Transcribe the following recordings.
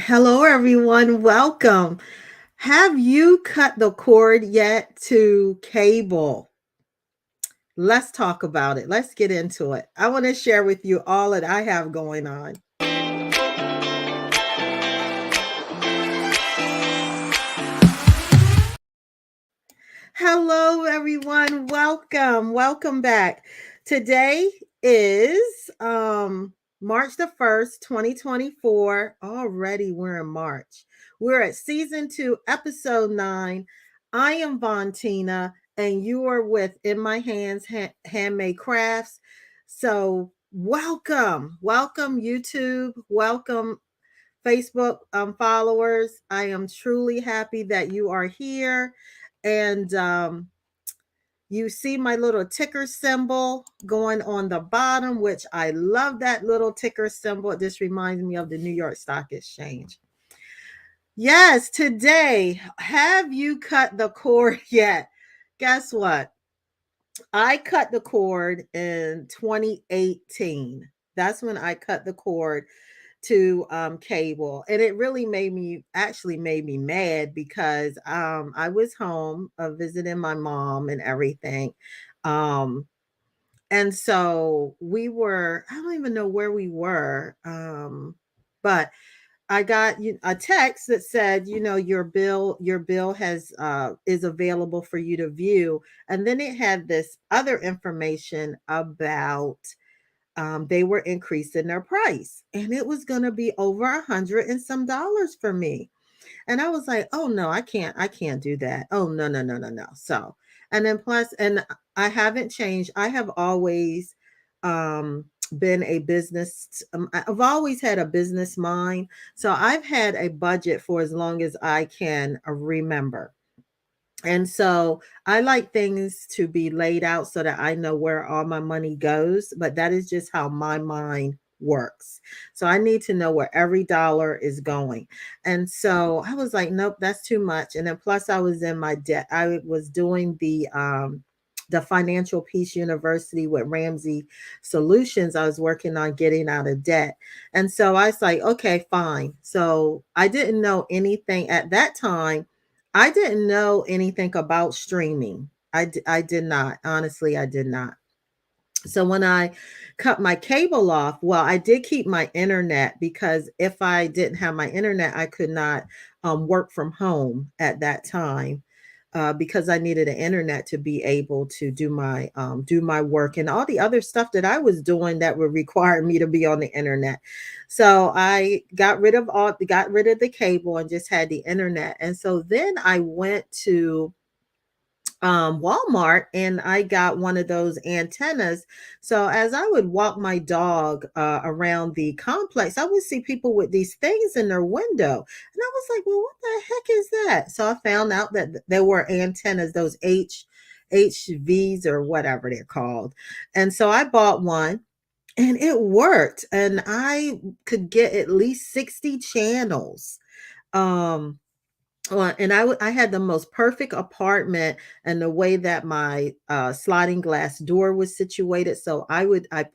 Hello, everyone. Welcome. Have you cut the cord yet to cable? Let's talk about it. Let's get into it. I want to share with you all that I have going on. Hello, everyone. Welcome. Welcome back. Today is March the 1st, 2024. Already we're in March. We're at season 2, episode 9. I am Vontina, and you are with In My Hands Handmade Crafts. So, welcome. Welcome, YouTube. Welcome, Facebook followers. I am truly happy that you are here. And you see my little ticker symbol going on the bottom, which I love that little ticker symbol. This reminds me of the New York Stock Exchange. Yes, today, have you cut the cord yet? Guess what? I cut the cord in 2018. That's when I cut the cord to cable, and it really made me mad because I was home visiting my mom and everything. um and so I don't even know where we were, but I got a text that said, your bill has is available for you to view, and then it had this other information about they were increasing their price, and it was going to be over 100 and some dollars for me. And I was like, oh no, I can't do that. Oh no, no, no, no, no. So, and then plus, and I haven't changed. I have always been a business, I've always had a business mind. So I've had a budget for as long as I can remember. And so I like things to be laid out so that I know where all my money goes, but that is just how my mind works. So I need to know where every dollar is going. And so I was like, nope, that's too much. And then plus I was in my debt. I was doing the Financial Peace University with Ramsey Solutions. I was working on getting out of debt. And so I was like, okay, fine. So I didn't know anything at that time. I didn't know anything about streaming. I did not. Honestly, I did not. So when I cut my cable off, well, I did keep my internet because if I didn't have my internet, I could not work from home at that time. Because I needed an internet to be able to do my work and all the other stuff that I was doing that would require me to be on the internet. So I got rid of the cable and just had the internet. And so then I went to Walmart, and I got one of those antennas. So as I would walk my dog around the complex, I would see people with these things in their window. And I was like, well, what the heck is that? So I found out that there were antennas, those HVs or whatever they're called. And so I bought one, and it worked. And I could get at least 60 channels. Um, and I had the most perfect apartment, and the way that my sliding glass door was situated. So I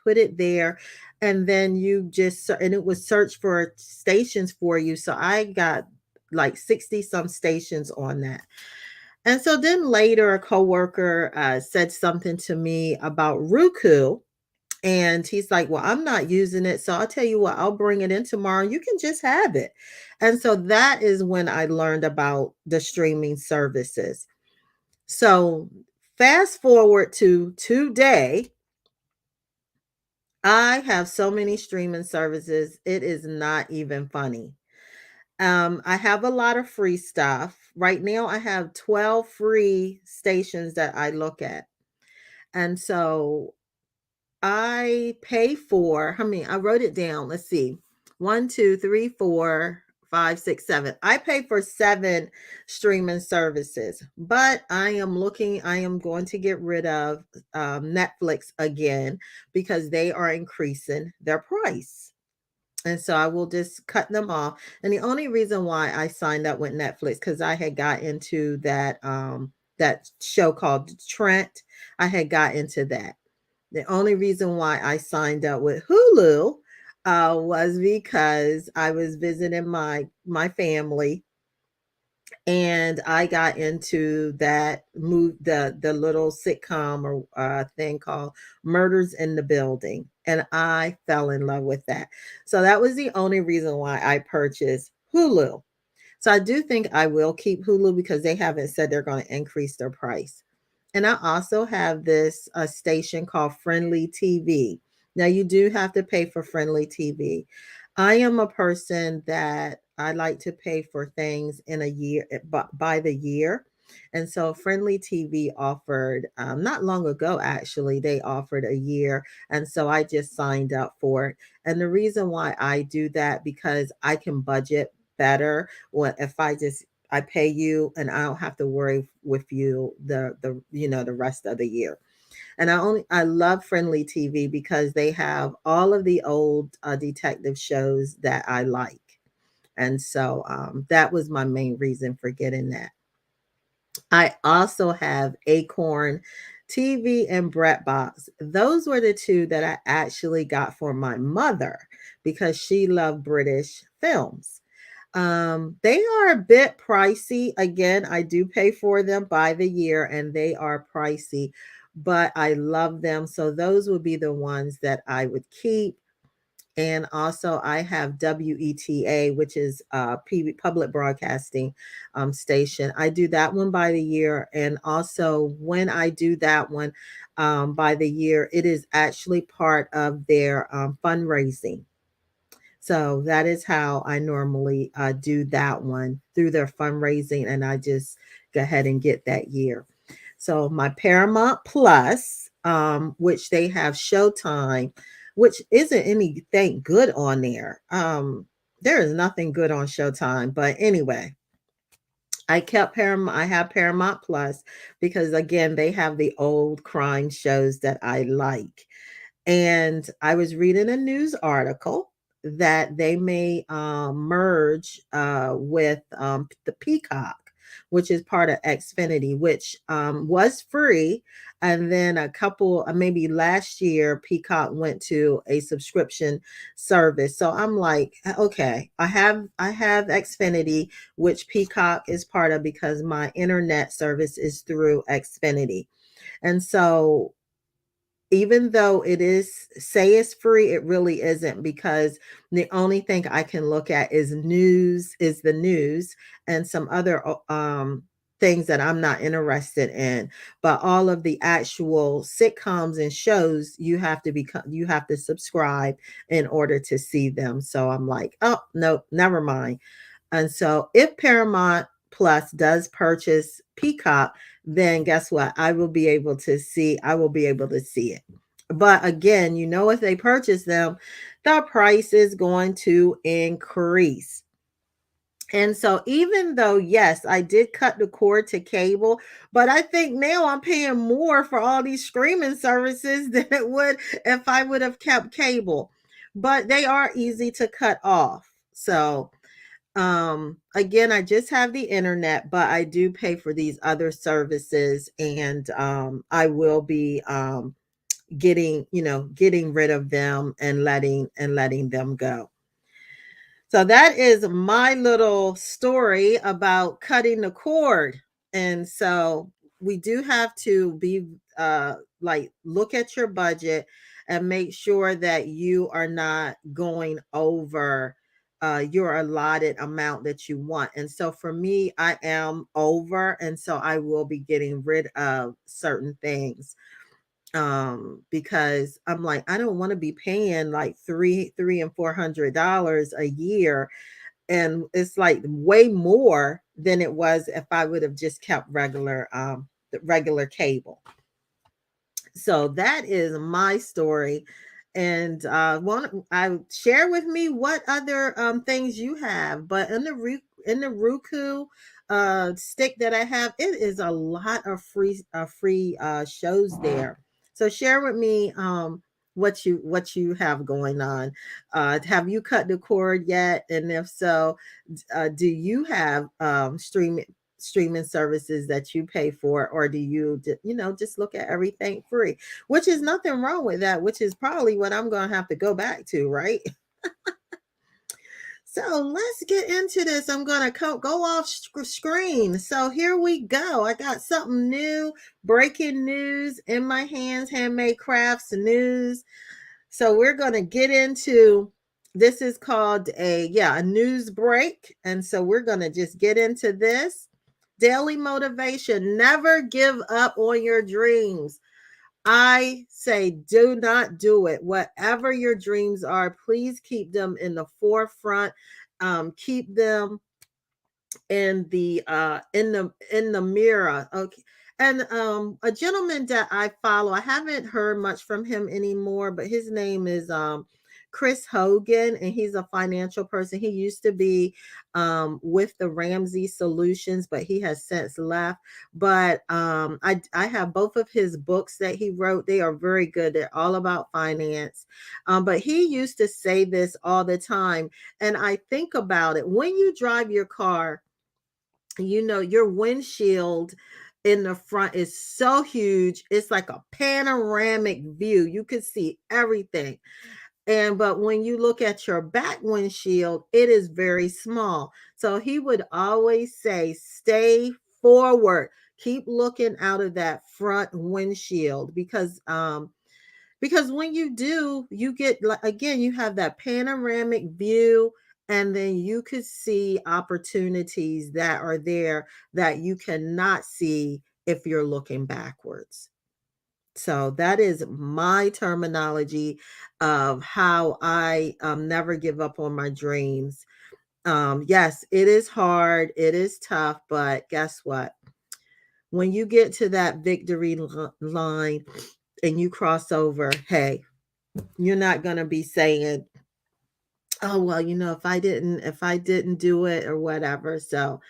put it there, and then and it would search for stations for you. So I got like 60 some stations on that. And so then later a coworker said something to me about Roku, and he's like, well, I'm not using it. So I'll tell you what, I'll bring it in tomorrow. You can just have it. And so that is when I learned about the streaming services. So fast forward to today, I have so many streaming services. It is not even funny. I have a lot of free stuff. Right now, I have 12 free stations that I look at. And so I pay for, how many? I wrote it down. Let's see. One, two, three, four, five, six, seven. I pay for 7 streaming services, but I am going to get rid of Netflix again because they are increasing their price. And so I will just cut them off. And the only reason why I signed up with Netflix, because I had got into that show called Trent. I had got into that. The only reason why I signed up with Hulu was because I was visiting my family, and I got into that move the little sitcom or thing called Murders in the Building, and I fell in love with that. So that was the only reason why I purchased Hulu. So I do think I will keep Hulu because they haven't said they're going to increase their price. And I also have this station called Friendly TV. Now, you do have to pay for Friendly TV. I am a person that I like to pay for things in a year, by the year. And so Friendly TV offered, not long ago, actually, they offered a year. And so I just signed up for it. And the reason why I do that, because I can budget better when if I pay you and I don't have to worry with you the rest of the year. And I love Friendly TV because they have all of the old detective shows that I like. And so that was my main reason for getting that. I also have Acorn TV and Box. Those were the two that I actually got for my mother because she loved British films. They are a bit pricey. Again, I do pay for them by the year and they are pricey, but I love them. So those would be the ones that I would keep. And also, I have WETA, which is public broadcasting station. I do that one by the year. And also, when I do that one by the year, it is actually part of their fundraising. So that is how I normally do that one through their fundraising. And I just go ahead and get that year. So my Paramount Plus, which they have Showtime, which isn't anything good on there. There is nothing good on Showtime. But anyway, I kept Paramount. I have Paramount Plus because again, they have the old crime shows that I like. And I was reading a news article that they may merge with the Peacock, which is part of Xfinity, which was free. And then a couple, maybe last year, Peacock went to a subscription service. So I'm like, okay, I have Xfinity, which Peacock is part of because my internet service is through Xfinity. And so even though it is say it's free, it really isn't because the only thing I can look at is the news and some other things that I'm not interested in. But all of the actual sitcoms and shows, you have to subscribe in order to see them. So I'm like, oh no, never mind. And so if Paramount Plus does purchase Peacock, then guess what? I will be able to see it. But again, if they purchase them, the price is going to increase. And so even though, yes, I did cut the cord to cable, but I think now I'm paying more for all these streaming services than it would if I would have kept cable. But they are easy to cut off. So again, I just have the internet, but I do pay for these other services, and I will be getting rid of them and letting them go. So that is my little story about cutting the cord. And so we do have to be like look at your budget and make sure that you are not going over your allotted amount that you want. And so for me, I am over, and so I will be getting rid of certain things because I'm like, I don't want to be paying like three and $400 a year, and it's like way more than it was if I would have just kept the regular cable. So that is my story. And want I share with me what other things you have. But in the Roku stick that I have, it is a lot of free shows there. So share with me what you have going on. Have you cut the cord yet? And if so, do you have streaming services that you pay for, or do you just look at everything free, which is nothing wrong with that, which is probably what I'm going to have to go back to, right? So let's get into this. I'm going to go off screen. So here we go. I got something new, breaking news in my hands, handmade crafts news. So we're going to get into, this is called a news break. And so we're going to just get into this. Daily motivation. Never give up on your dreams. I say, do not do it. Whatever your dreams are, please keep them in the forefront. Keep them in the mirror. Okay. And a gentleman that I follow, I haven't heard much from him anymore, but his name is Chris Hogan, and he's a financial person. He used to be with the Ramsey Solutions, but he has since left. But I have both of his books that he wrote. They are very good. They're all about finance. But he used to say this all the time, and I think about it. When you drive your car, your windshield in the front is so huge. It's like a panoramic view. You could see everything. But when you look at your back windshield, it is very small. So he would always say, stay forward. Keep looking out of that front windshield, because when you do, you get, like, again, you have that panoramic view, and then you could see opportunities that are there that you cannot see if you're looking backwards. So that is my terminology of how I never give up on my dreams. Yes, it is hard, it is tough, but guess what? When you get to that victory line and you cross over, hey, you're not going to be saying, oh well, if I didn't do it or whatever. So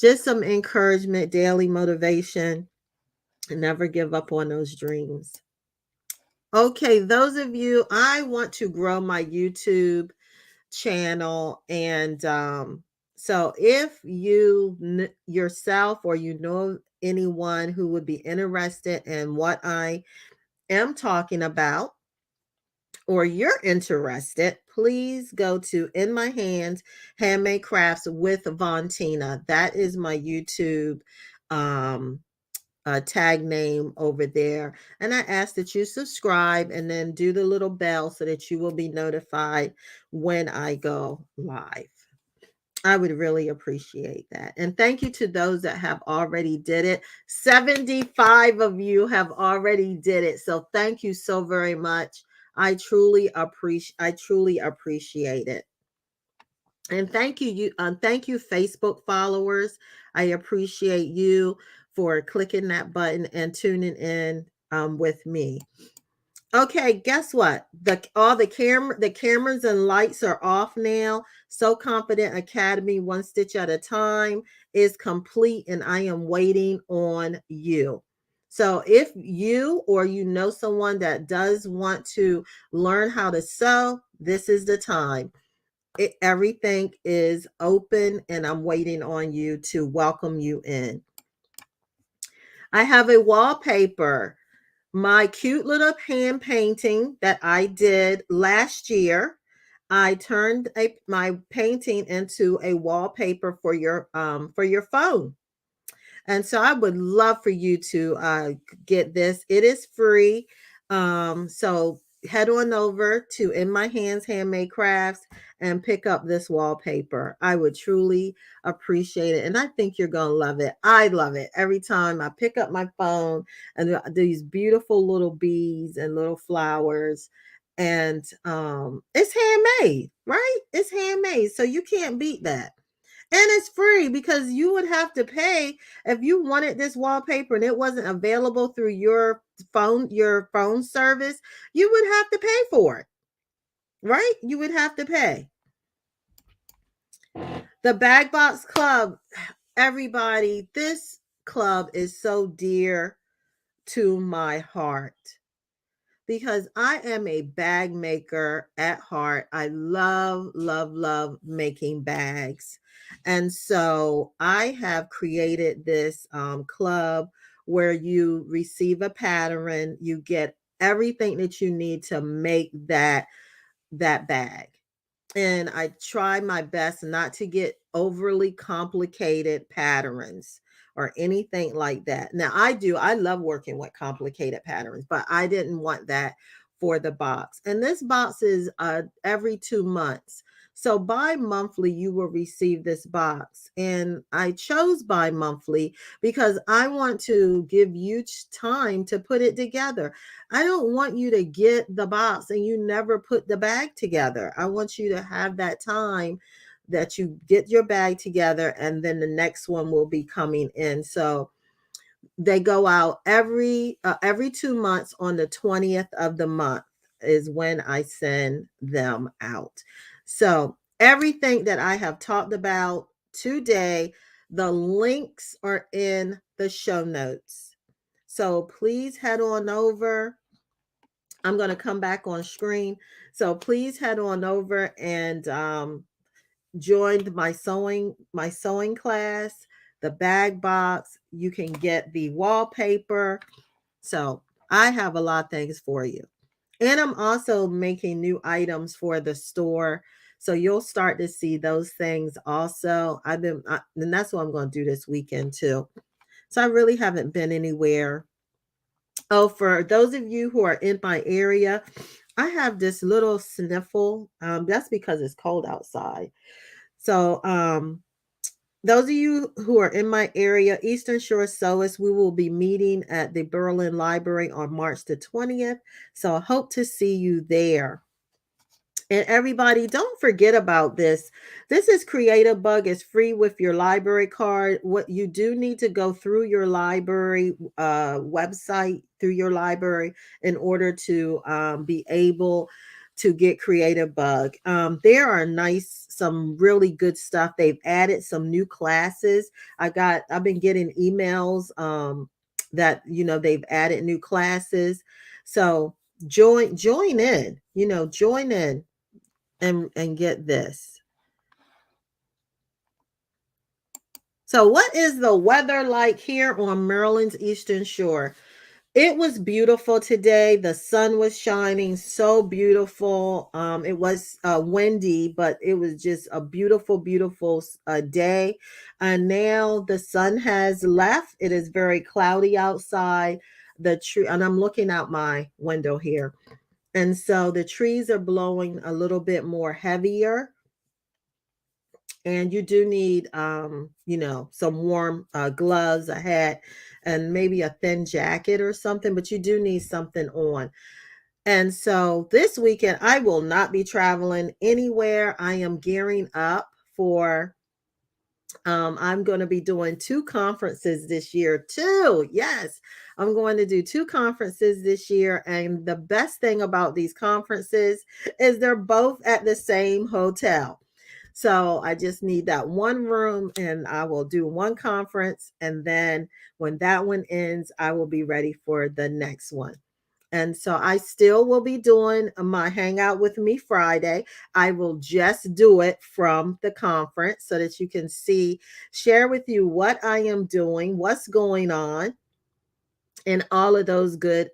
just some encouragement, daily motivation, and never give up on those dreams. Okay, those of you, I want to grow my YouTube channel, and so if you yourself, or anyone who would be interested in what I am talking about, or you're interested, please go to In My Hands Handmade Crafts with Vontina. That is my YouTube tag name over there. And I ask that you subscribe and then do the little bell so that you will be notified when I go live. I would really appreciate that. And thank you to those that have already did it. 75 of you have already did it. So thank you so very much. I truly appreciate it. And thank you, Facebook followers. I appreciate you for clicking that button and tuning in with me. Okay, guess what? The cameras and lights are off now. So Confident Academy, One Stitch at a Time, is complete, and I am waiting on you. So if you, or someone that does want to learn how to sew, this is the time. Everything is open, and I'm waiting on you to welcome you in. I have a wallpaper, my cute little hand painting that I did last year. I turned my painting into a wallpaper for your phone. And so I would love for you to get this. It is free. So head on over to In My Hands Handmade Crafts and pick up this wallpaper. I would truly appreciate it. And I think you're going to love it. I love it. Every time I pick up my phone, and these beautiful little bees and little flowers. And it's handmade, right? It's handmade. So you can't beat that. And it's free, because you would have to pay if you wanted this wallpaper and it wasn't available through your phone service. You would have to pay for it, right? You would have to pay. The Bag Box Club, everybody, this club is so dear to my heart, because I am a bag maker at heart. I love, love, love making bags. And so I have created this club where you receive a pattern, you get everything that you need to make that that bag. And I try my best not to get overly complicated patterns or anything like that. Now, I love working with complicated patterns, but I didn't want that for the box. And this box is every 2 months. So bi-monthly, you will receive this box. And I chose bi-monthly because I want to give you time to put it together. I don't want you to get the box and you never put the bag together. I want you to have that time that you get your bag together, and then the next one will be coming in. So they go out every 2 months on the 20th of the month is when I send them out. So everything that I have talked about today, the links are in the show notes. So please head on over. I'm going to come back on screen. So please head on over and join my sewing class, the bag box. You can get the wallpaper. So I have a lot of things for you. And I'm also making new items for the store. So you'll start to see those things also. And that's what I'm going to do this weekend too. So I really haven't been anywhere. Oh, for those of you who are in my area, I have this little sniffle. That's because it's cold outside. So, those of you who are in my area, Eastern Shore Sewers, we will be meeting at the Berlin Library on March the 20th. So I hope to see you there. And everybody, don't forget about this. This is Creative Bug. It's free with your library card. What you do need to go through your library website, through your library, in order to be able to get Creative Bug. There are some really good stuff. They've added some new classes. I've been getting emails that they've added new classes. So join in. Join in and get this. So what is the weather like here on Maryland's Eastern Shore? It was beautiful today. The sun was shining, so beautiful. It was windy, but it was just a beautiful, beautiful day. And now the sun has left. It is very cloudy outside. The tree, and I'm looking out my window here, and so the trees are blowing a little bit more heavier. And you do need some warm gloves, a hat, and maybe a thin jacket or something, but you do need something on. And so this weekend I will not be traveling anywhere. I am gearing up for I'm going to be doing 2 conferences this year too. Yes, I'm going to do 2 conferences this year. And the best thing about these conferences is they're both at the same hotel. So I just need that one room and I will do one conference. And then when that one ends, I will be ready for the next one. And so I still will be doing my Hangout with Me Friday. I will just do it from the conference so that you can share with you what I am doing, what's going on, and all of those good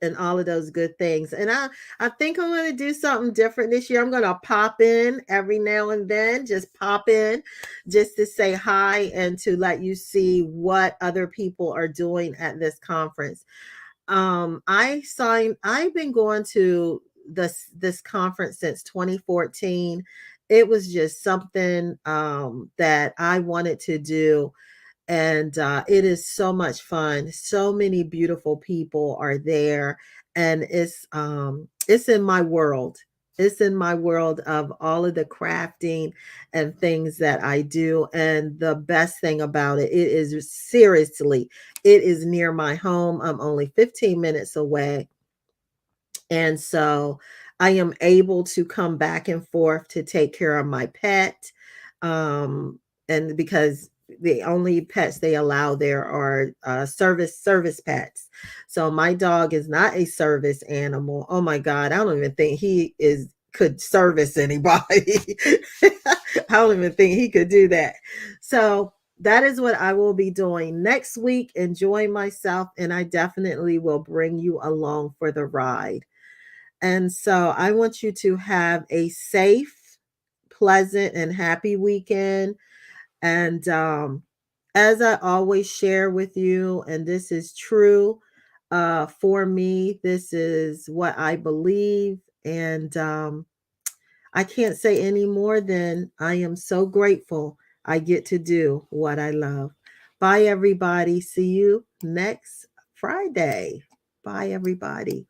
things. And I think I'm going to do something different this year. I'm going to pop in every now and then, just pop in just to say hi and to let you see what other people are doing at this conference. I've been going to this conference since 2014. It was just something that I wanted to do, and it is so much fun. So many beautiful people are there, and it's in my world. It's in my world of all of the crafting and things that I do. And the best thing about it, it is near my home. I'm only 15 minutes away. And so I am able to come back and forth to take care of my pet. And because the only pets they allow there are service pets. So my dog is not a service animal. Oh my God, I don't even think he could service anybody. I don't even think he could do that. So that is what I will be doing next week, enjoying myself, and I definitely will bring you along for the ride. And so I want you to have a safe, pleasant, and happy weekend. And as I always share with you, and this is true for me, this is what I believe. And I can't say any more than I am so grateful I get to do what I love. Bye, everybody. See you next Friday. Bye, everybody.